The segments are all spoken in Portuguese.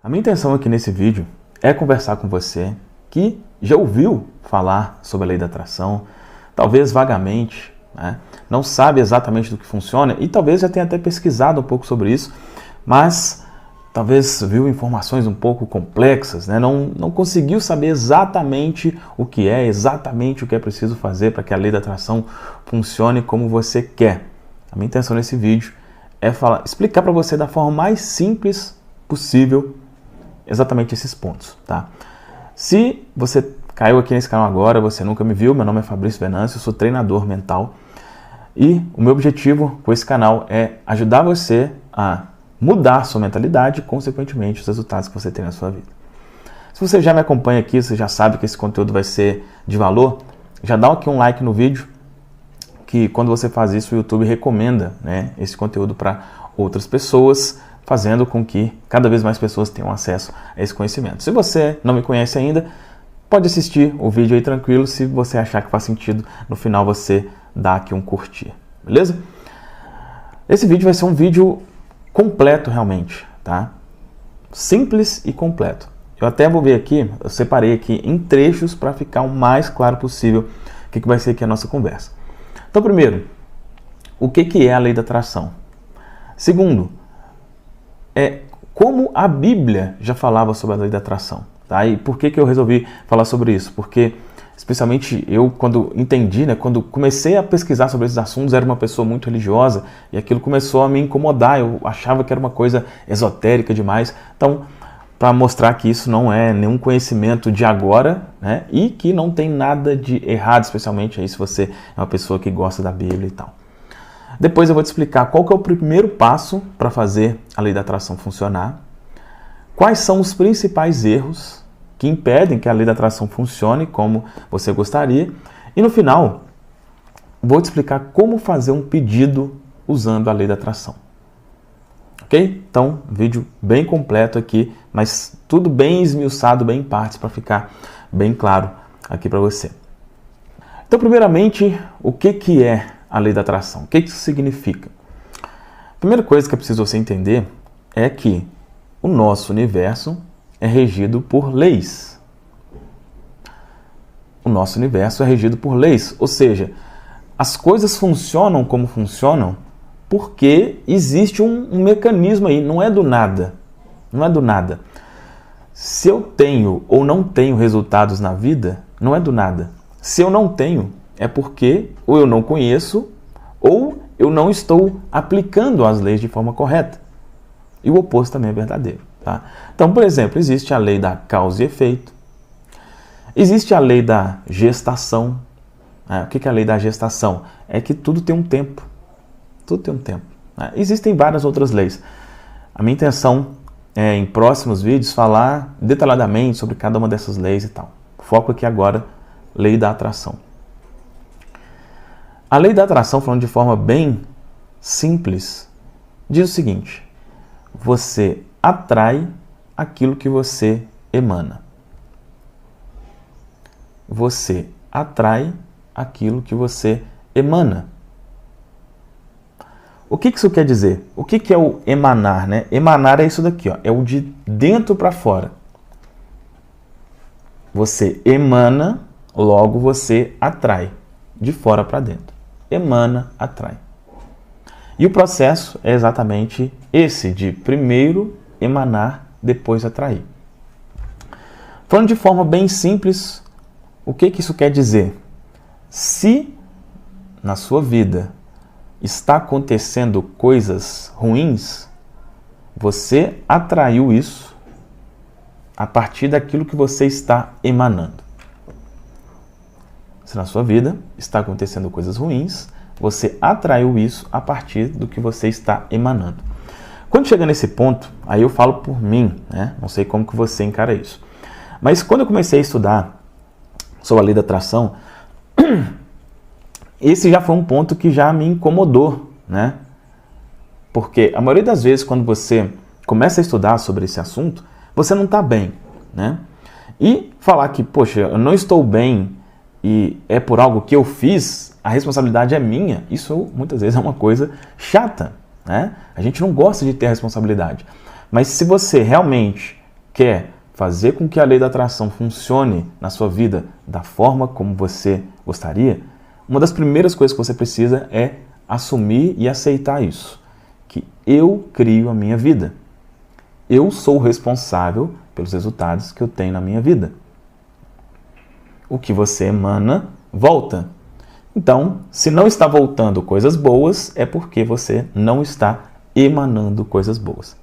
A minha intenção aqui nesse vídeo é conversar com você que já ouviu falar sobre a lei da atração, talvez vagamente, né? Não sabe exatamente do que funciona e talvez já tenha até pesquisado um pouco sobre isso, mas talvez viu informações um pouco complexas, né? Não conseguiu saber exatamente o que é preciso fazer para que a lei da atração funcione como você quer. A minha intenção nesse vídeo é explicar para você da forma mais simples possível exatamente esses pontos, tá? Se você caiu aqui nesse canal agora, você nunca me viu, meu nome é Fabrício Venâncio, eu sou treinador mental e o meu objetivo com esse canal é ajudar você a mudar sua mentalidade e, consequentemente, os resultados que você tem na sua vida. Se você já me acompanha aqui, você já sabe que esse conteúdo vai ser de valor, já dá aqui um like no vídeo, que quando você faz isso, o YouTube recomenda, né, esse conteúdo para outras pessoas, fazendo com que cada vez mais pessoas tenham acesso a esse conhecimento. Se você não me conhece ainda, pode assistir o vídeo aí tranquilo. Se você achar que faz sentido, no final você dá aqui um curtir, beleza? Esse vídeo vai ser um vídeo completo realmente, tá? Simples e completo. Eu até vou ver aqui, eu separei aqui em trechos para ficar o mais claro possível o que vai ser aqui a nossa conversa. Então, primeiro, o que é a lei da atração? Segundo, como a Bíblia já falava sobre a lei da atração, tá? E por que eu resolvi falar sobre isso? Porque, especialmente eu, quando entendi, né, quando comecei a pesquisar sobre esses assuntos, era uma pessoa muito religiosa e aquilo começou a me incomodar, eu achava que era uma coisa esotérica demais. Então, para mostrar que isso não é nenhum conhecimento de agora, né, e que não tem nada de errado, especialmente aí se você é uma pessoa que gosta da Bíblia e tal. Depois eu vou te explicar qual que é o primeiro passo para fazer a lei da atração funcionar, quais são os principais erros que impedem que a lei da atração funcione como você gostaria, e no final vou te explicar como fazer um pedido usando a lei da atração. Ok? Então, vídeo bem completo aqui, mas tudo bem esmiuçado, bem em partes, para ficar bem claro aqui para você. Então, primeiramente, o que é a lei da atração? O que isso significa? A primeira coisa que é preciso você entender é que o nosso universo é regido por leis. O nosso universo é regido por leis, ou seja, as coisas funcionam como funcionam porque existe um mecanismo aí, não é do nada. Não é do nada. Se eu tenho ou não tenho resultados na vida, não é do nada. Se eu não tenho, é porque ou eu não conheço ou eu não estou aplicando as leis de forma correta. E o oposto também é verdadeiro, tá? Então, por exemplo, existe a lei da causa e efeito. Existe a lei da gestação. O que é a lei da gestação? É que tudo tem um tempo. Tudo tem um tempo, né? Existem várias outras leis. A minha intenção é, em próximos vídeos, falar detalhadamente sobre cada uma dessas leis e tal. Foco aqui agora, lei da atração. A lei da atração, falando de forma bem simples, diz o seguinte: você atrai aquilo que você emana. Você atrai aquilo que você emana. O que isso quer dizer? O que é o emanar, né? Emanar é isso daqui, ó, é o de dentro para fora. Você emana, logo você atrai, de fora para dentro. Emana, atrai. E o processo é exatamente esse, de primeiro emanar, depois atrair. Falando de forma bem simples, o que isso quer dizer? Se na sua vida está acontecendo coisas ruins, você atraiu isso a partir daquilo que você está emanando. Se na sua vida está acontecendo coisas ruins, você atraiu isso a partir do que você está emanando. Quando chega nesse ponto, aí eu falo por mim, né? Não sei como que você encara isso. Mas quando eu comecei a estudar sobre a lei da atração, esse já foi um ponto que já me incomodou, né? Porque a maioria das vezes, quando você começa a estudar sobre esse assunto, você não está bem, né? E falar que, poxa, eu não estou bem e é por algo que eu fiz, a responsabilidade é minha, isso muitas vezes é uma coisa chata, né? A gente não gosta de ter responsabilidade. Mas se você realmente quer fazer com que a lei da atração funcione na sua vida da forma como você gostaria, uma das primeiras coisas que você precisa é assumir e aceitar isso. Que eu crio a minha vida. Eu sou responsável pelos resultados que eu tenho na minha vida. O que você emana, volta. Então, se não está voltando coisas boas, é porque você não está emanando coisas boas.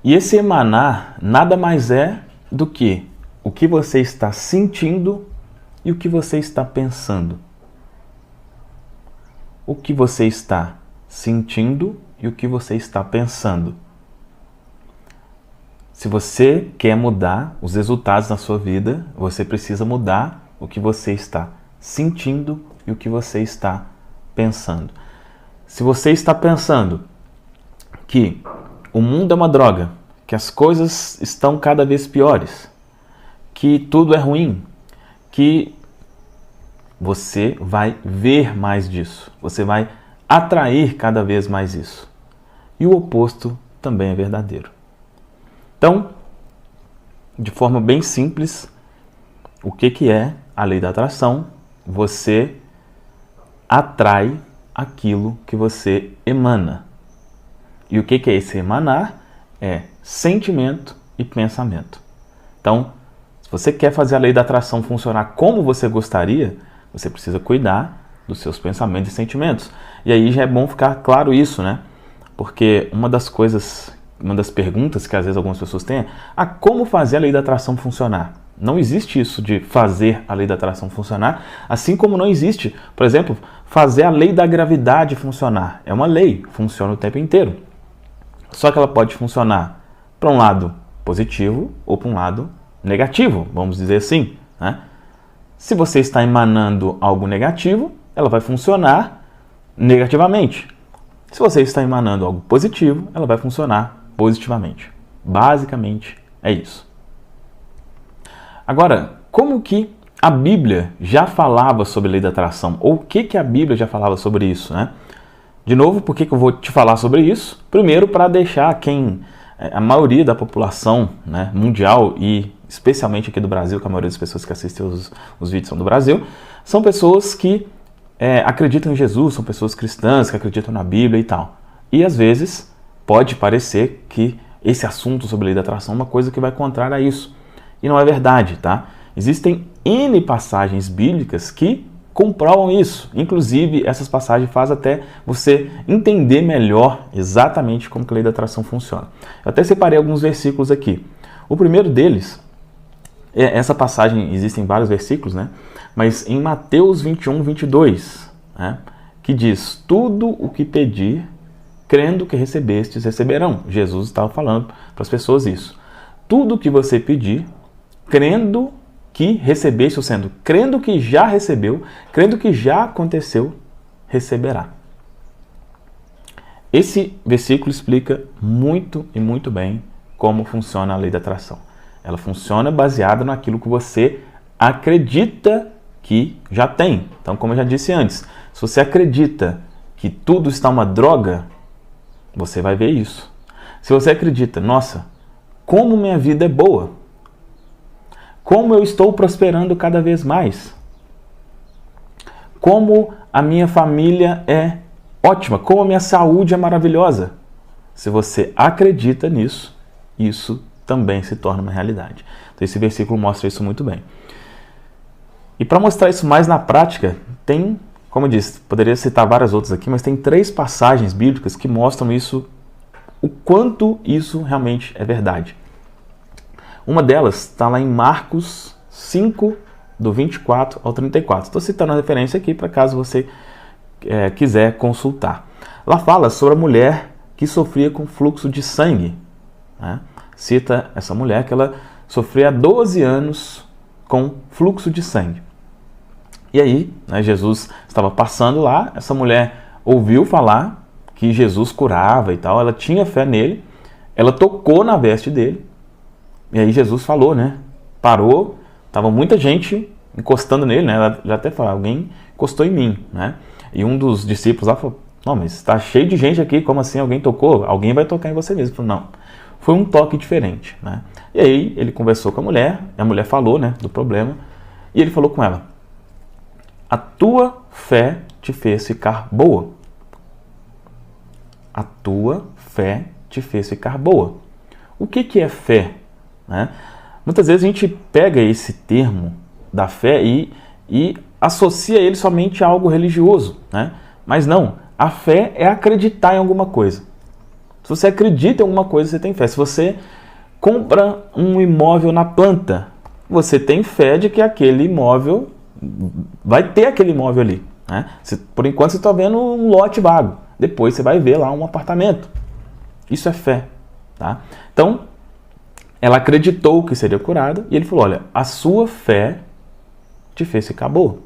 E esse emanar nada mais é do que o que você está sentindo e o que você está pensando. O que você está sentindo e o que você está pensando. Se você quer mudar os resultados na sua vida, você precisa mudar o que você está sentindo e o que você está pensando. Se você está pensando que o mundo é uma droga, que as coisas estão cada vez piores, que tudo é ruim, que você vai ver mais disso, você vai atrair cada vez mais isso. E o oposto também é verdadeiro. Então, de forma bem simples, o que é a lei da atração? Você atrai aquilo que você emana. E o que é esse emanar? É sentimento e pensamento. Então, se você quer fazer a lei da atração funcionar como você gostaria, você precisa cuidar dos seus pensamentos e sentimentos. E aí já é bom ficar claro isso, né? Porque uma das perguntas que às vezes algumas pessoas têm é como fazer a lei da atração funcionar? Não existe isso de fazer a lei da atração funcionar, assim como não existe, por exemplo, fazer a lei da gravidade funcionar. É uma lei, funciona o tempo inteiro. Só que ela pode funcionar para um lado positivo ou para um lado negativo, vamos dizer assim, né? Se você está emanando algo negativo, ela vai funcionar negativamente. Se você está emanando algo positivo, ela vai funcionar positivamente. Basicamente é isso. Agora, como que a Bíblia já falava sobre a lei da atração? Ou o que a Bíblia já falava sobre isso, né? De novo, por que eu vou te falar sobre isso? Primeiro, para deixar a maioria da população, né, mundial e especialmente aqui do Brasil, que a maioria das pessoas que assistem os vídeos são do Brasil, são pessoas que acreditam em Jesus, são pessoas cristãs que acreditam na Bíblia e tal. E às vezes pode parecer que esse assunto sobre a lei da atração é uma coisa que vai contrária a isso. E não é verdade, tá? Existem N passagens bíblicas que comprovam isso. Inclusive, essas passagens fazem até você entender melhor exatamente como que a lei da atração funciona. Eu até separei alguns versículos aqui. O primeiro deles, essa passagem, existem vários versículos, né? Mas em Mateus 21, 22, né? Que diz, tudo o que pedir, crendo que recebestes, receberão. Jesus estava falando para as pessoas isso. Tudo o que você pedir, crendo que recebeste, ou sendo, crendo que já recebeu, crendo que já aconteceu, receberá. Esse versículo explica muito e muito bem como funciona a lei da atração. Ela funciona baseada naquilo que você acredita que já tem. Então, como eu já disse antes, se você acredita que tudo está uma droga, você vai ver isso. Se você acredita, nossa, como minha vida é boa, como eu estou prosperando cada vez mais, como a minha família é ótima, como a minha saúde é maravilhosa. Se você acredita nisso, isso também se torna uma realidade. Então esse versículo mostra isso muito bem. E para mostrar isso mais na prática, tem, como eu disse, poderia citar várias outras aqui, mas tem 3 passagens bíblicas que mostram isso, o quanto isso realmente é verdade. Uma delas está lá em Marcos 5, do 24 ao 34. Estou citando a referência aqui para caso você quiser consultar. Lá fala sobre a mulher que sofria com fluxo de sangue, né? Cita essa mulher que ela sofria há 12 anos com fluxo de sangue. E aí, né, Jesus estava passando lá, essa mulher ouviu falar que Jesus curava e tal, ela tinha fé nele, ela tocou na veste dele, e aí Jesus falou, né? Parou, estava muita gente encostando nele, né? Ela já até falou, alguém encostou em mim, né? E um dos discípulos lá falou, não, mas está cheio de gente aqui, como assim alguém tocou? Alguém vai tocar em você mesmo. Ele falou, não, foi um toque diferente, né? E aí ele conversou com a mulher falou, né, do problema, e ele falou com ela, a tua fé te fez ficar boa. A tua fé te fez ficar boa. O que é fé? Né? Muitas vezes a gente pega esse termo da fé e associa ele somente a algo religioso, né? Mas não, a fé é acreditar em alguma coisa. Se você acredita em alguma coisa, você tem fé. Se você compra um imóvel na planta, você tem fé de que aquele imóvel vai ter aquele imóvel ali, né? Por enquanto você está vendo um lote vago, depois você vai ver lá um apartamento. Isso é fé, tá? Então, ela acreditou que seria curada e ele falou, olha, a sua fé te fez ficar boa.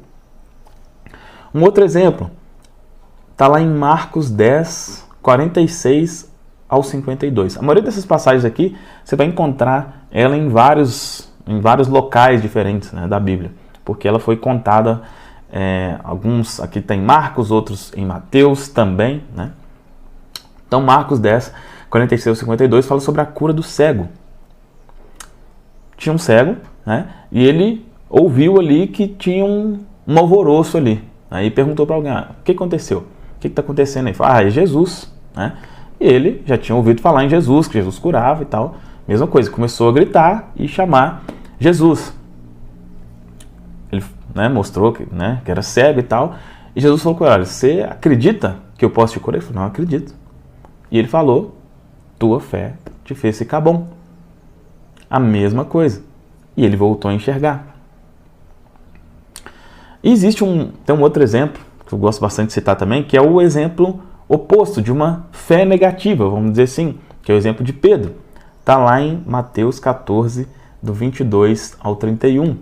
Um outro exemplo, está lá em Marcos 10, 46 ao 52. A maioria dessas passagens aqui, você vai encontrar ela em vários locais diferentes, né, da Bíblia, porque ela foi contada, alguns aqui tem Marcos, outros em Mateus também, né? Então Marcos 10, 46 ao 52 fala sobre a cura do cego. Tinha um cego, né? E ele ouviu ali que tinha um alvoroço ali. Aí perguntou para alguém, o que aconteceu? O que está acontecendo aí? Ele falou, é Jesus, né? E ele já tinha ouvido falar em Jesus, que Jesus curava e tal. Mesma coisa, começou a gritar e chamar Jesus. Ele, né, mostrou que era cego e tal. E Jesus falou com ele, olha, você acredita que eu posso te curar? Ele falou, não acredito. E ele falou, tua fé te fez ficar bom. A mesma coisa. E ele voltou a enxergar. E tem um outro exemplo, que eu gosto bastante de citar também, que é o exemplo oposto de uma fé negativa, vamos dizer assim, que é o exemplo de Pedro. Está lá em Mateus 14, do 22 ao 31.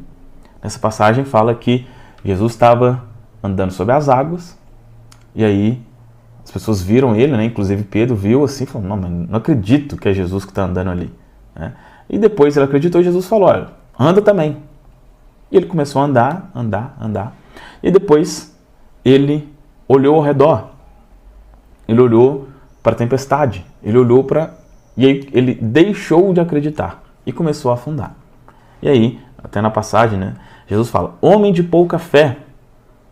Nessa passagem fala que Jesus estava andando sobre as águas, e aí as pessoas viram ele, né? Inclusive Pedro viu assim, falou, não, mas não acredito que é Jesus que está andando ali, né? E depois ele acreditou e Jesus falou, olha, anda também. E ele começou a andar. E depois ele olhou ao redor. Ele olhou para a tempestade. Ele olhou para... E aí ele deixou de acreditar e começou a afundar. E aí, até na passagem, né, Jesus fala, homem de pouca fé,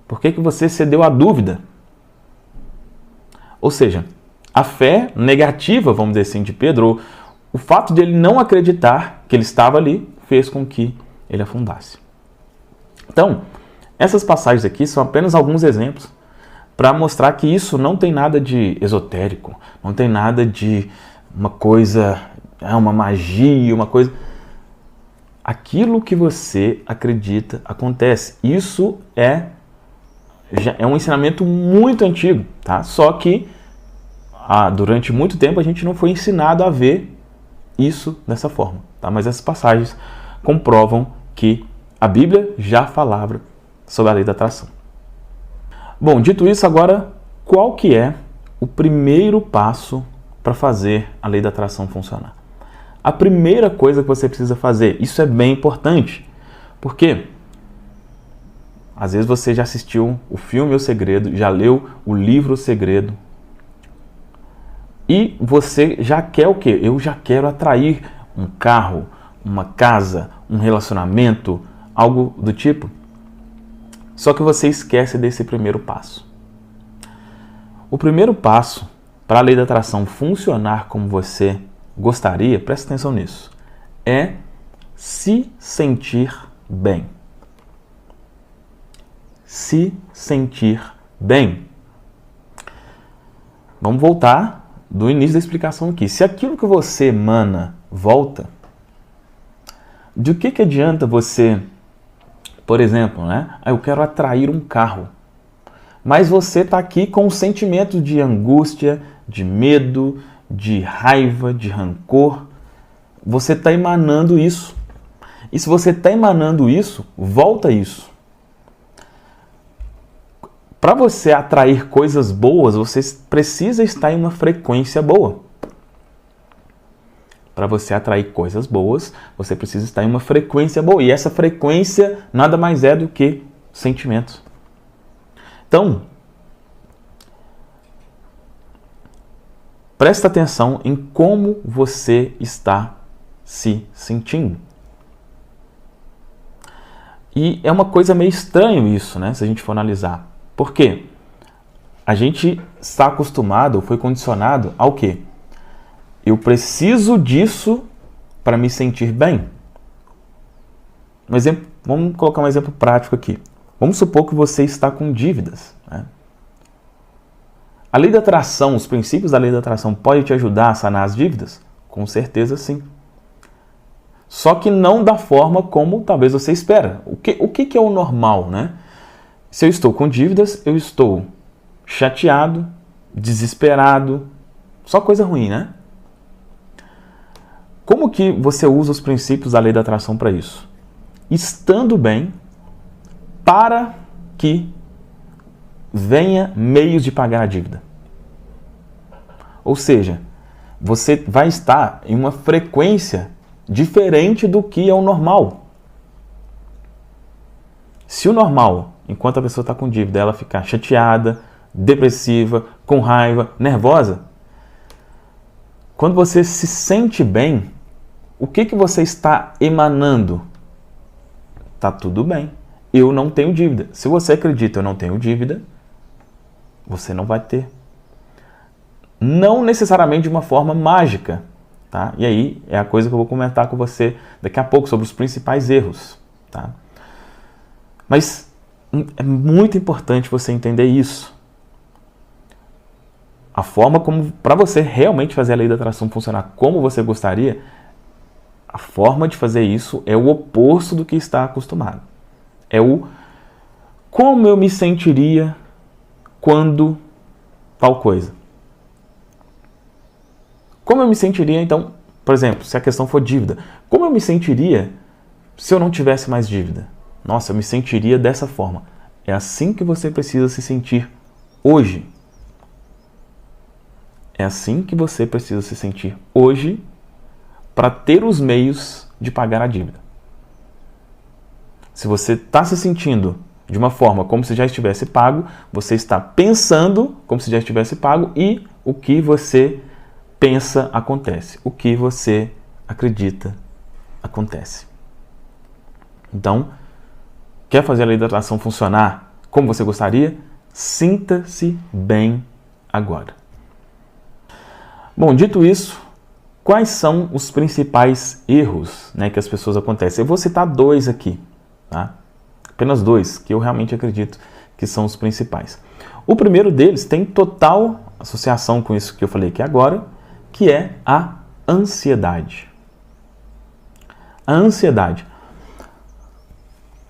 por que você cedeu à dúvida? Ou seja, a fé negativa, vamos dizer assim, de Pedro, o fato de ele não acreditar que ele estava ali, fez com que ele afundasse. Então, essas passagens aqui são apenas alguns exemplos para mostrar que isso não tem nada de esotérico, não tem nada de uma coisa, uma magia, uma coisa... Aquilo que você acredita acontece. Isso é um ensinamento muito antigo, tá? Só que durante muito tempo a gente não foi ensinado a ver isso dessa forma, tá? Mas essas passagens comprovam que a Bíblia já falava sobre a lei da atração. Bom, dito isso, agora qual que é o primeiro passo para fazer a lei da atração funcionar? A primeira coisa que você precisa fazer, isso é bem importante, porque às vezes você já assistiu o filme O Segredo, já leu o livro O Segredo, e você já quer o quê? Eu já quero atrair um carro, uma casa, um relacionamento, algo do tipo. Só que você esquece desse primeiro passo. O primeiro passo para a lei da atração funcionar como você gostaria, presta atenção nisso, é se sentir bem. Se sentir bem. Vamos voltar do início da explicação aqui. Se aquilo que você emana volta, de que adianta você, por exemplo, né? Eu quero atrair um carro, mas você está aqui com um sentimento de angústia, de medo, de raiva, de rancor. Você está emanando isso. E se você está emanando isso, volta isso. Para você atrair coisas boas, você precisa estar em uma frequência boa. para você atrair coisas boas, você precisa estar em uma frequência boa. E essa frequência nada mais é do que sentimentos. Então, presta atenção em como você está se sentindo. E é uma coisa meio estranho isso, né? Se a gente for analisar. Por quê? A gente está acostumado, foi condicionado ao quê? Eu preciso disso para me sentir bem. Um exemplo, vamos colocar um exemplo prático aqui. Vamos supor que você está com dívidas, né? A lei da atração, os princípios da lei da atração podem te ajudar a sanar as dívidas? Com certeza sim. Só que não da forma como talvez você espera. O que é o normal, né? Se eu estou com dívidas, eu estou chateado, desesperado, só coisa ruim, né? Como que você usa os princípios da lei da atração para isso? Estando bem, para que venha meios de pagar a dívida. Ou seja, você vai estar em uma frequência diferente do que é o normal. Se o normal, enquanto a pessoa está com dívida, ela ficar chateada, depressiva, com raiva, nervosa, quando você se sente bem, o que você está emanando? Tá tudo bem. Eu não tenho dívida. Se você acredita eu não tenho dívida, você não vai ter. Não necessariamente de uma forma mágica, tá? E aí é a coisa que eu vou comentar com você daqui a pouco sobre os principais erros, tá? Mas é muito importante você entender isso. A forma como, para você realmente fazer a lei da atração funcionar como você gostaria, a forma de fazer isso é o oposto do que está acostumado. É o como eu me sentiria quando tal coisa. Como eu me sentiria, então, por exemplo, se a questão for dívida, como eu me sentiria se eu não tivesse mais dívida? Nossa, eu me sentiria dessa forma. É assim que você precisa se sentir hoje. É assim que você precisa se sentir hoje para ter os meios de pagar a dívida. Se você está se sentindo de uma forma como se já estivesse pago, você está pensando como se já estivesse pago e o que você pensa acontece. O que você acredita acontece. Então, quer fazer a lei da atração funcionar como você gostaria? Sinta-se bem agora. Bom, dito isso, quais são os principais erros, né, que as pessoas acontecem? Eu vou citar 2 aqui, tá? Apenas 2, que eu realmente acredito que são os principais. O primeiro deles tem total associação com isso que eu falei aqui agora, que é a ansiedade. A ansiedade.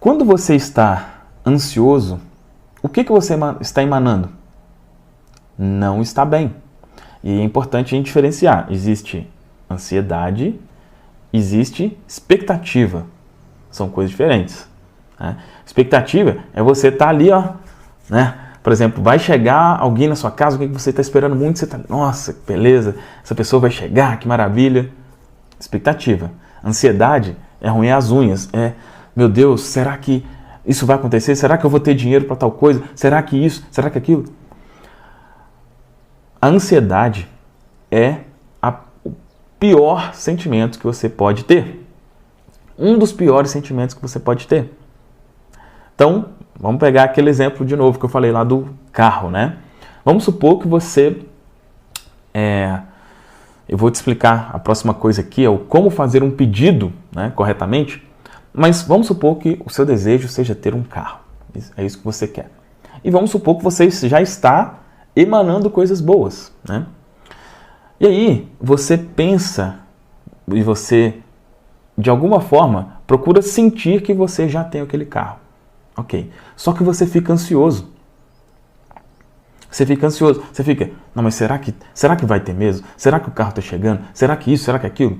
Quando você está ansioso, o que você está emanando? Não está bem. E é importante a gente diferenciar. Existe ansiedade, existe expectativa. São coisas diferentes, né? Expectativa é você estar ali, ó, né? Por exemplo, vai chegar alguém na sua casa, o que você está esperando muito, você está, nossa, que beleza, essa pessoa vai chegar, que maravilha. Expectativa. Ansiedade é ruim as unhas, meu Deus, será que isso vai acontecer? Será que eu vou ter dinheiro para tal coisa? Será que isso? Será que aquilo? A ansiedade é o pior sentimento que você pode ter. Um dos piores sentimentos que você pode ter. Então, vamos pegar aquele exemplo de novo que eu falei lá do carro, né? Vamos supor que você... eu vou te explicar a próxima coisa aqui, é o como fazer um pedido, né, corretamente. Mas vamos supor que o seu desejo seja ter um carro. É isso que você quer. E vamos supor que você já está emanando coisas boas, né? E aí, você pensa e você, de alguma forma, procura sentir que você já tem aquele carro. Ok. Só que você fica ansioso. Você fica ansioso. Você fica, não, mas será que vai ter mesmo? Será que o carro está chegando? Será que isso? Será que aquilo?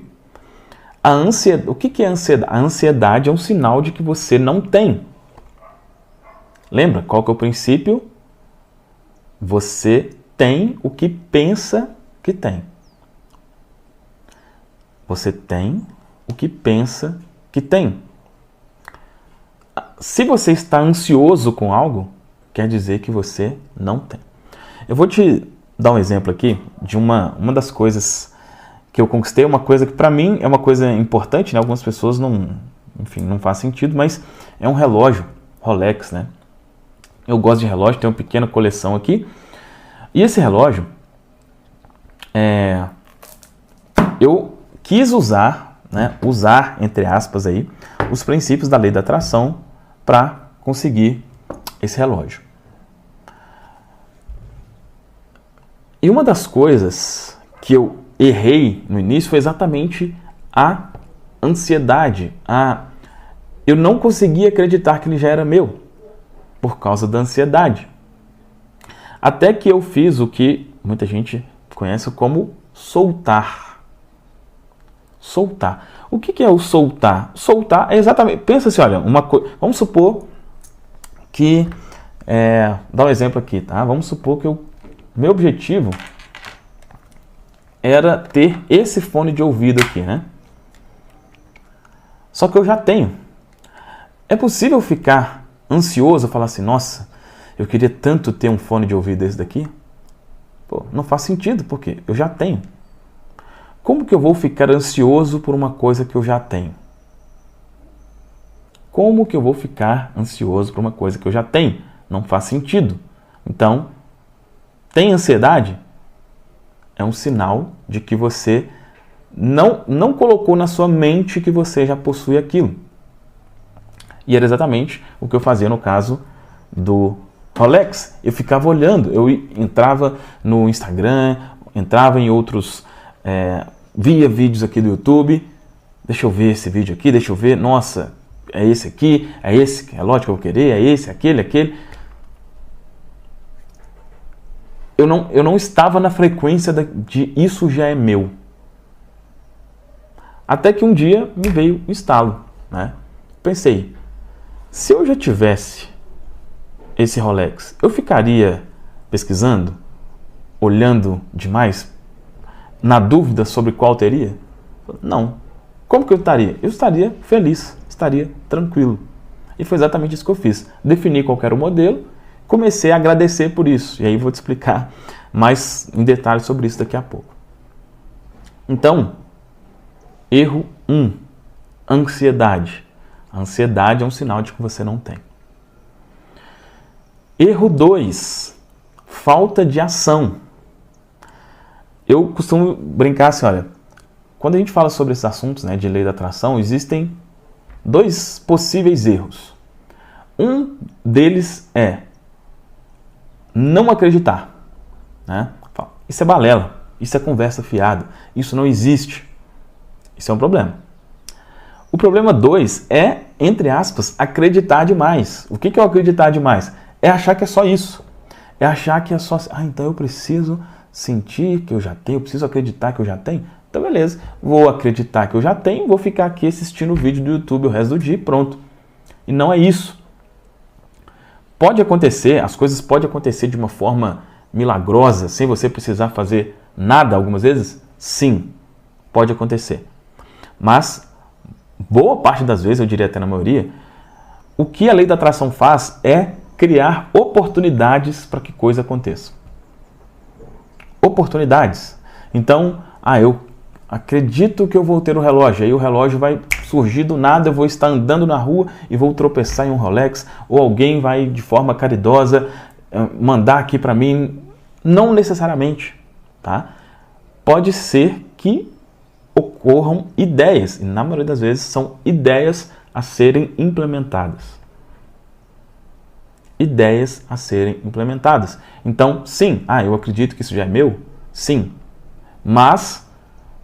O que é a ansiedade? A ansiedade é um sinal de que você não tem. Lembra qual que é o princípio? Você tem o que pensa que tem. Você tem o que pensa que tem. Se você está ansioso com algo, quer dizer que você não tem. Eu vou te dar um exemplo aqui de uma das coisas que eu conquistei, uma coisa que para mim é uma coisa importante, né? Algumas pessoas não faz sentido, mas é um relógio Rolex, né? Eu gosto de relógio, tenho uma pequena coleção aqui. E esse relógio, eu quis usar, né? Usar, entre aspas, aí, os princípios da lei da atração para conseguir esse relógio. E uma das coisas que eu errei no início foi exatamente a ansiedade. Eu não conseguia acreditar que ele já era meu, por causa da ansiedade. Até que eu fiz o que muita gente conhece como soltar. Soltar. O que é o soltar? Soltar é exatamente... Pensa assim, olha, vamos supor que... dá um exemplo aqui, tá? Vamos supor que meu objetivo era ter esse fone de ouvido aqui, né? Só que eu já tenho. É possível ficar ansioso, falar assim, nossa, eu queria tanto ter um fone de ouvido desse daqui? Pô, não faz sentido, porque eu já tenho. Como que eu vou ficar ansioso por uma coisa que eu já tenho? Como que eu vou ficar ansioso por uma coisa que eu já tenho? Não faz sentido. Então, tem ansiedade? É um sinal de que você não colocou na sua mente que você já possui aquilo. E era exatamente o que eu fazia no caso do Rolex. Eu ficava olhando, eu entrava no Instagram, entrava em outros, via vídeos aqui do YouTube. Deixa eu ver esse vídeo aqui, deixa eu ver, nossa, é esse aqui, é esse relógio que eu vou querer, é esse, aquele. Eu não estava na frequência de isso já é meu. Até que um dia me veio o estalo, né? Pensei, se eu já tivesse esse Rolex, eu ficaria pesquisando, olhando demais, na dúvida sobre qual teria? Não. Como que eu estaria? Eu estaria feliz, estaria tranquilo. E foi exatamente isso que eu fiz. Defini qual era o modelo, comecei a agradecer por isso. E aí vou te explicar mais em detalhes sobre isso daqui a pouco. Então, erro 1, ansiedade. A ansiedade é um sinal de que você não tem. Erro 2, falta de ação. Eu costumo brincar assim, olha, quando a gente fala sobre esses assuntos, né, de lei da atração, existem 2 possíveis erros. Um deles é não acreditar, né? Isso é balela, isso é conversa fiada, isso não existe. Isso é um problema. O problema 2 é, entre aspas, acreditar demais. O que é acreditar demais? É achar que é só isso. É achar que é só... então eu preciso sentir que eu já tenho, eu preciso acreditar que eu já tenho. Então beleza, vou acreditar que eu já tenho, vou ficar aqui assistindo o vídeo do YouTube o resto do dia e pronto. E não é isso. Pode acontecer, as coisas podem acontecer de uma forma milagrosa, sem você precisar fazer nada algumas vezes? Sim, pode acontecer. Mas, boa parte das vezes, eu diria até na maioria, o que a lei da atração faz é criar oportunidades para que coisa aconteça. Oportunidades. Então, eu acredito que eu vou ter um relógio, aí o relógio vai surgir do nada, eu vou estar andando na rua e vou tropeçar em um Rolex, ou alguém vai de forma caridosa mandar aqui para mim. Não necessariamente, tá? Pode ser que ocorram ideias, e na maioria das vezes são ideias a serem implementadas. Ideias a serem implementadas. Então, sim, eu acredito que isso já é meu? Sim. Mas,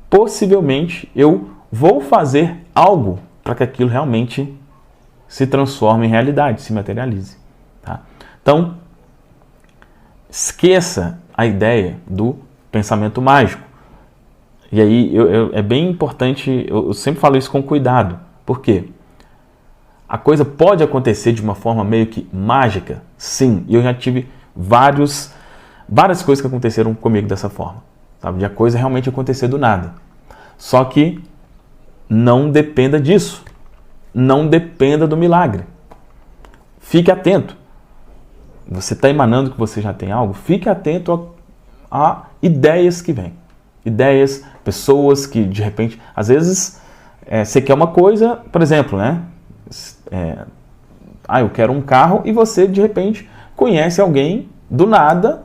possivelmente, eu vou fazer algo para que aquilo realmente se transforme em realidade, se materialize. Tá? Então, esqueça a ideia do pensamento mágico. E aí é bem importante, eu sempre falo isso com cuidado. Por quê? A coisa pode acontecer de uma forma meio que mágica, sim. E eu já tive várias coisas que aconteceram comigo dessa forma. Sabe? De a coisa realmente acontecer do nada. Só que não dependa disso. Não dependa do milagre. Fique atento. Você está emanando que você já tem algo? Fique atento a ideias que vêm. Ideias, pessoas que de repente, às vezes, você quer uma coisa, por exemplo, né? Eu quero um carro, e você de repente conhece alguém do nada,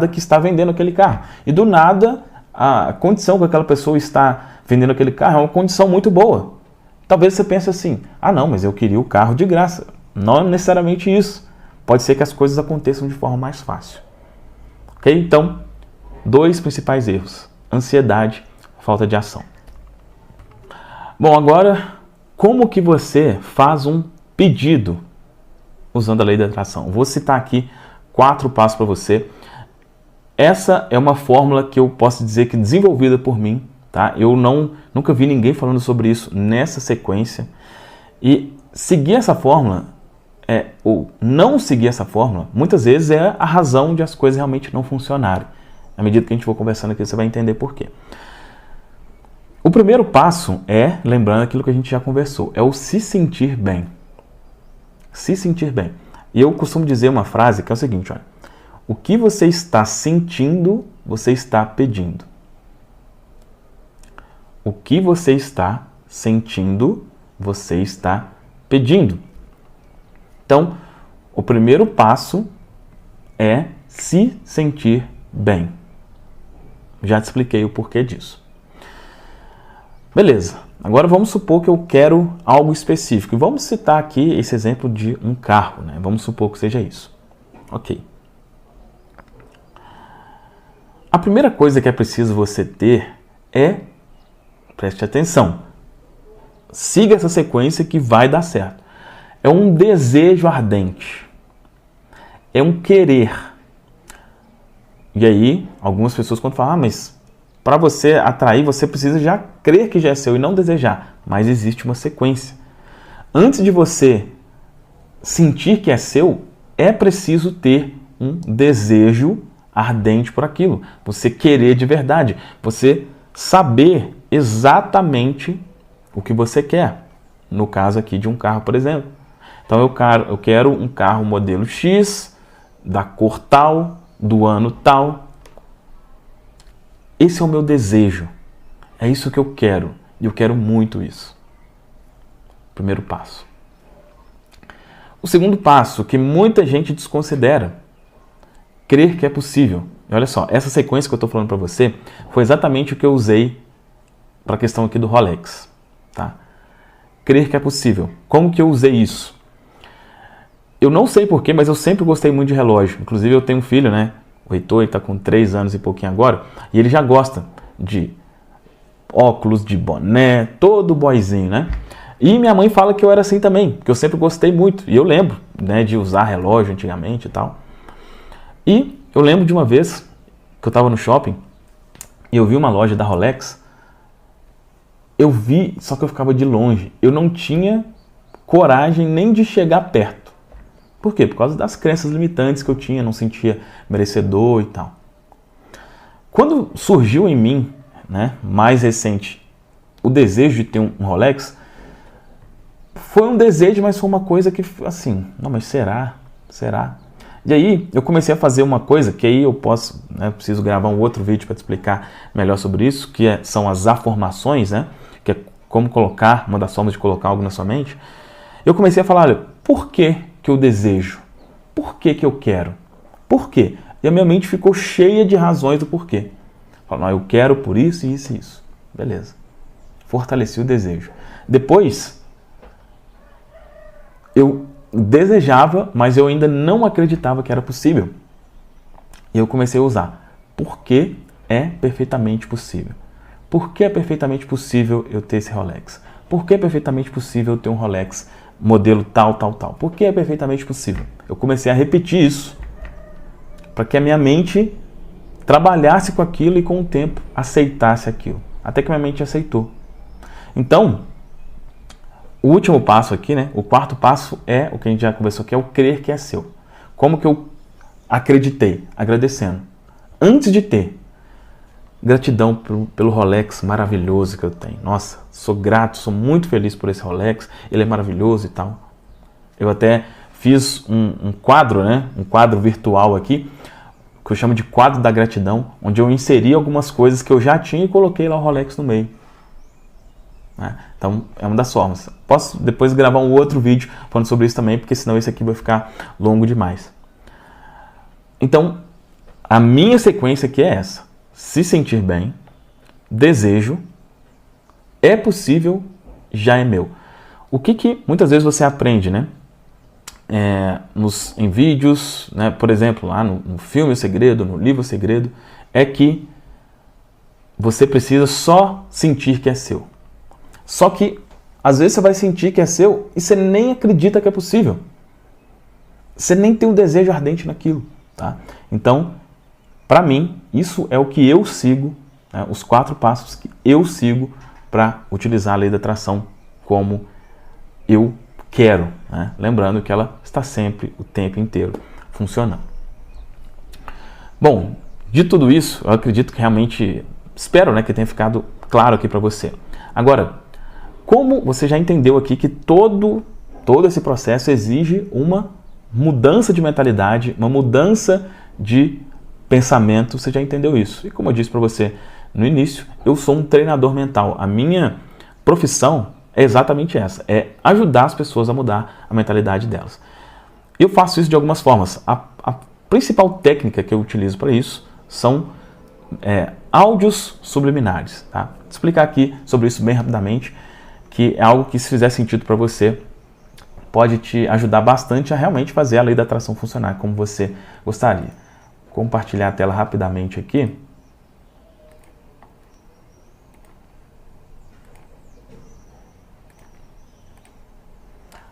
que está vendendo aquele carro. E do nada, a condição que aquela pessoa está vendendo aquele carro é uma condição muito boa. Talvez você pense assim, não, mas eu queria o carro de graça. Não é necessariamente isso. Pode ser que as coisas aconteçam de forma mais fácil. Ok? Então, 2 principais erros: ansiedade, falta de ação. Bom, agora, como que você faz um pedido usando a lei da atração? Vou citar aqui 4 passos para você. Essa é uma fórmula que eu posso dizer que desenvolvida por mim, tá? Eu nunca vi ninguém falando sobre isso nessa sequência. E seguir essa fórmula, ou não seguir essa fórmula, muitas vezes é a razão de as coisas realmente não funcionarem. À medida que a gente for conversando aqui, você vai entender por quê. O primeiro passo lembrando aquilo que a gente já conversou, é o se sentir bem. Se sentir bem. E eu costumo dizer uma frase que é o seguinte, olha: o que você está sentindo, você está pedindo. O que você está sentindo, você está pedindo. Então, o primeiro passo é se sentir bem. Já te expliquei o porquê disso. Beleza, agora vamos supor que eu quero algo específico. E vamos citar aqui esse exemplo de um carro, né? Vamos supor que seja isso. Ok. A primeira coisa que é preciso você ter preste atenção, siga essa sequência que vai dar certo. É um desejo ardente. É um querer. E aí, algumas pessoas quando falam, mas para você atrair, você precisa já crer que já é seu e não desejar. Mas existe uma sequência. Antes de você sentir que é seu, é preciso ter um desejo ardente por aquilo. Você querer de verdade. Você saber exatamente o que você quer. No caso aqui de um carro, por exemplo. Então eu quero um carro modelo X, da cor tal, do ano tal. Esse é o meu desejo. É isso que eu quero. E eu quero muito isso. Primeiro passo. O segundo passo, que muita gente desconsidera: crer que é possível. E olha só, essa sequência que eu estou falando para você foi exatamente o que eu usei para a questão aqui do Rolex. Tá? Crer que é possível. Como que eu usei isso? Eu não sei porquê, mas eu sempre gostei muito de relógio. Inclusive eu tenho um filho, né? O Heitor, ele está com 3 anos e pouquinho agora, e ele já gosta de óculos, de boné, todo boyzinho, né? E minha mãe fala que eu era assim também, porque eu sempre gostei muito. E eu lembro, né, de usar relógio antigamente e tal. E eu lembro de uma vez que eu estava no shopping e eu vi uma loja da Rolex. Eu vi, só que eu ficava de longe. Eu não tinha coragem nem de chegar perto. Por quê? Por causa das crenças limitantes que eu tinha, não sentia merecedor e tal. Quando surgiu em mim, né, mais recente, o desejo de ter um Rolex, foi um desejo, mas foi uma coisa que, assim, não, mas será? Será? E aí eu comecei a fazer uma coisa que aí eu posso, né, preciso gravar um outro vídeo para te explicar melhor sobre isso, que são as afirmações, né, que é como colocar, uma das formas de colocar algo na sua mente. Eu comecei a falar, olha, por que eu desejo? Por que eu quero? Por quê? E a minha mente ficou cheia de razões do porquê. Falei, eu quero por isso, isso e isso. Beleza. Fortaleci o desejo. Depois, eu desejava, mas eu ainda não acreditava que era possível. E eu comecei a usar. Porque é perfeitamente possível. Por que é perfeitamente possível eu ter esse Rolex? Por que é perfeitamente possível eu ter um Rolex modelo tal, tal, tal? Por que é perfeitamente possível? Eu comecei a repetir isso para que a minha mente trabalhasse com aquilo e com o tempo aceitasse aquilo. Até que minha mente aceitou. Então, o último passo aqui, né? O quarto passo é o que a gente já conversou aqui, é o crer que é seu. Como que eu acreditei? Agradecendo. Antes de ter. Gratidão pelo Rolex maravilhoso que eu tenho. Nossa, sou grato, sou muito feliz por esse Rolex. Ele é maravilhoso e tal. Eu até fiz um quadro, né? Um quadro virtual aqui, que eu chamo de quadro da gratidão, onde eu inseri algumas coisas que eu já tinha e coloquei lá o Rolex no meio. Então, é uma das formas. Posso depois gravar um outro vídeo falando sobre isso também, porque senão esse aqui vai ficar longo demais. Então, a minha sequência aqui é essa. Se sentir bem, desejo, é possível, já é meu. O que muitas vezes você aprende, né? Em vídeos, né? Por exemplo, lá no filme O Segredo, no livro O Segredo, é que você precisa só sentir que é seu. Só que, às vezes, você vai sentir que é seu e você nem acredita que é possível. Você nem tem um desejo ardente naquilo, tá? Então, para mim, isso é o que eu sigo, né? Os 4 passos que eu sigo para utilizar a lei da atração como eu quero, né? Lembrando que ela está sempre, o tempo inteiro, funcionando. Bom, de tudo isso, eu acredito que realmente, espero, né, que tenha ficado claro aqui para você. Agora, como você já entendeu aqui que todo esse processo exige uma mudança de mentalidade, uma mudança de pensamento, você já entendeu isso. E como eu disse para você no início, eu sou um treinador mental. A minha profissão é exatamente essa, é ajudar as pessoas a mudar a mentalidade delas. Eu faço isso de algumas formas. A principal técnica que eu utilizo para isso são áudios subliminares. Tá? Vou explicar aqui sobre isso bem rapidamente, que é algo que, se fizer sentido para você, pode te ajudar bastante a realmente fazer a lei da atração funcionar como você gostaria. Vou compartilhar a tela rapidamente aqui.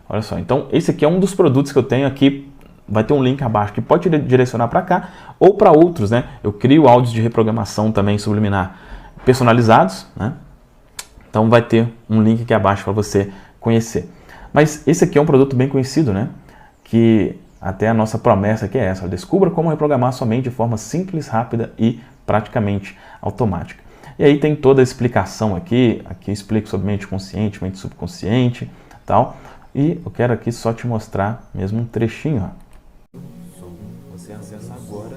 Olha só, então esse aqui é um dos produtos que eu tenho aqui, vai ter um link abaixo que pode te direcionar para cá ou para outros, né? Eu crio áudios de reprogramação também subliminar personalizados, né? Então vai ter um link aqui abaixo para você conhecer. Mas esse aqui é um produto bem conhecido, né? Que até a nossa promessa aqui é essa: descubra como reprogramar sua mente de forma simples, rápida e praticamente automática. E aí tem toda a explicação aqui eu explico sobre mente consciente, mente subconsciente, tal. E eu quero aqui só te mostrar mesmo um trechinho, ó. Você acessa agora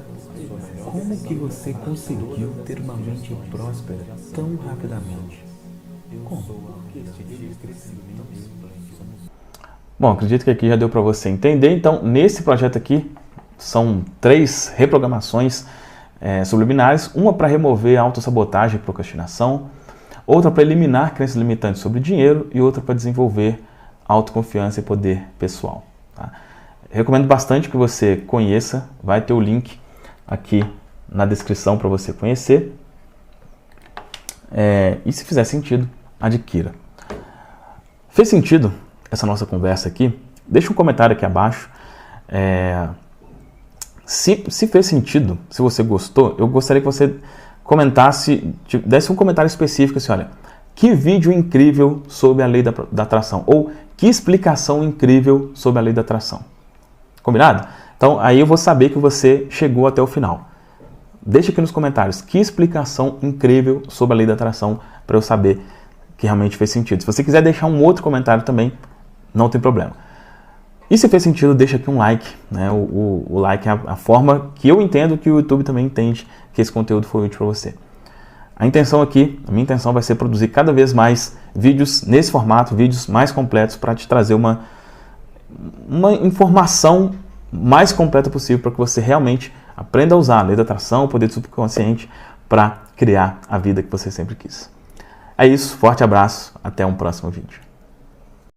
como que você conseguiu ter uma mente próspera tão rapidamente? Bom, acredito que aqui já deu para você entender. Então, nesse projeto aqui, são 3 reprogramações subliminares. Uma para remover a autossabotagem e procrastinação, outra para eliminar crenças limitantes sobre dinheiro e outra para desenvolver autoconfiança e poder pessoal. Tá? Recomendo bastante que você conheça. Vai ter o link aqui na descrição para você conhecer. E se fizer sentido, adquira. Fez sentido essa nossa conversa aqui? Deixa um comentário aqui abaixo. Se fez sentido, se você gostou, eu gostaria que você comentasse, desse um comentário específico assim: olha, que vídeo incrível sobre a lei da atração, ou que explicação incrível sobre a lei da atração. Combinado? Então aí eu vou saber que você chegou até o final. Deixa aqui nos comentários que explicação incrível sobre a lei da atração, para eu saber que realmente fez sentido. Se você quiser deixar um outro comentário também, não tem problema. E se fez sentido, deixa aqui um like, né? O like é a forma que eu entendo que o YouTube também entende que esse conteúdo foi útil para você. A minha intenção vai ser produzir cada vez mais vídeos nesse formato, vídeos mais completos, para te trazer uma informação mais completa possível, para que você realmente aprenda a usar a lei da atração, o poder do subconsciente, para criar a vida que você sempre quis. É isso, forte abraço, até um próximo vídeo.